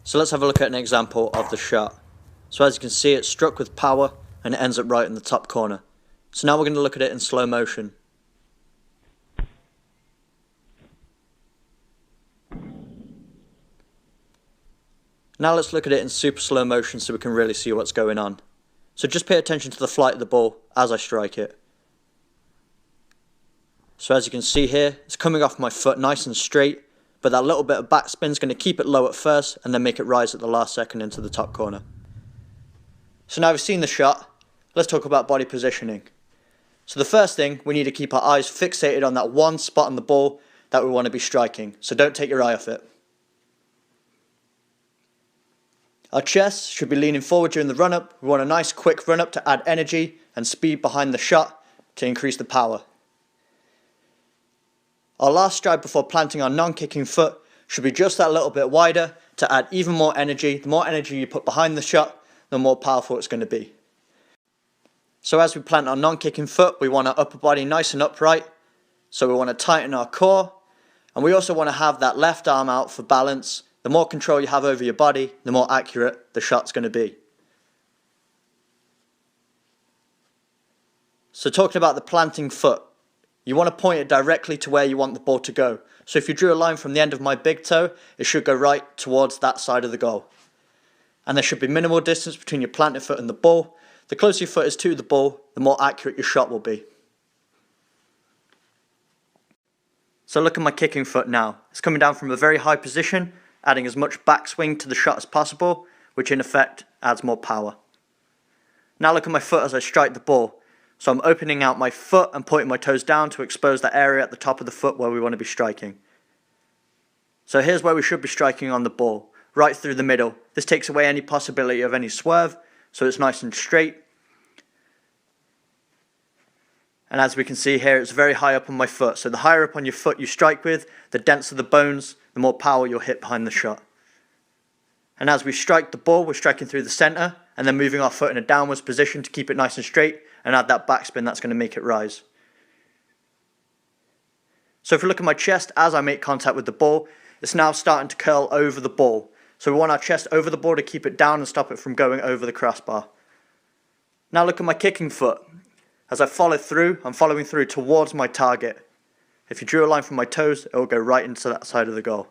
So let's have a look at an example of the shot. So as you can see, it's struck with power and it ends up right in the top corner. So now we're going to look at it in slow motion. Now let's look at it in super slow motion so we can really see what's going on. So just pay attention to the flight of the ball as I strike it. So as you can see here, it's coming off my foot nice and straight, but that little bit of backspin is going to keep it low at first and then make it rise at the last second into the top corner. So now we've seen the shot, let's talk about body positioning. So the first thing, we need to keep our eyes fixated on that one spot on the ball that we want to be striking, so don't take your eye off it. Our chest should be leaning forward during the run-up. We want a nice quick run-up to add energy and speed behind the shot to increase the power. Our last stride before planting our non-kicking foot should be just that little bit wider to add even more energy. The more energy you put behind the shot, the more powerful it's going to be. So as we plant our non-kicking foot, we want our upper body nice and upright. So we want to tighten our core, and we also want to have that left arm out for balance. The more control you have over your body, the more accurate the shot's going to be. So talking about the planting foot, you want to point it directly to where you want the ball to go. So if you drew a line from the end of my big toe, it should go right towards that side of the goal. And there should be minimal distance between your planted foot and the ball. The closer your foot is to the ball, the more accurate your shot will be. So look at my kicking foot now. It's coming down from a very high position, adding as much backswing to the shot as possible, which in effect adds more power. Now look at my foot as I strike the ball. So I'm opening out my foot and pointing my toes down to expose that area at the top of the foot where we want to be striking. So here's where we should be striking on the ball, right through the middle. This takes away any possibility of any swerve, so it's nice and straight. And as we can see here, it's very high up on my foot. So the higher up on your foot you strike with, the denser the bones, the more power you'll hit behind the shot. And as we strike the ball, we're striking through the center and then moving our foot in a downwards position to keep it nice and straight and add that backspin that's going to make it rise. So if you look at my chest as I make contact with the ball, it's now starting to curl over the ball. So we want our chest over the ball to keep it down and stop it from going over the crossbar. Now look at my kicking foot. As I follow through, I'm following through towards my target. If you drew a line from my toes, it will go right into that side of the goal.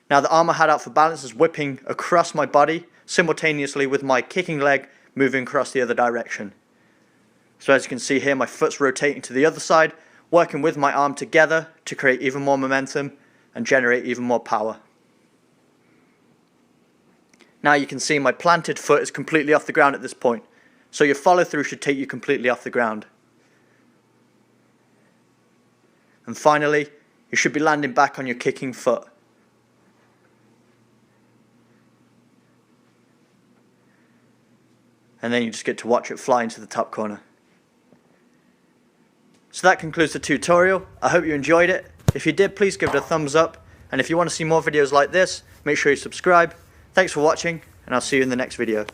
Now the arm I had out for balance is whipping across my body, simultaneously with my kicking leg moving across the other direction. So as you can see here, my foot's rotating to the other side, working with my arm together to create even more momentum and generate even more power. Now you can see my planted foot is completely off the ground at this point. So your follow through should take you completely off the ground. And finally, you should be landing back on your kicking foot. And then you just get to watch it fly into the top corner. So that concludes the tutorial. I hope you enjoyed it. If you did, please give it a thumbs up. And if you want to see more videos like this, make sure you subscribe. Thanks for watching, and I'll see you in the next video.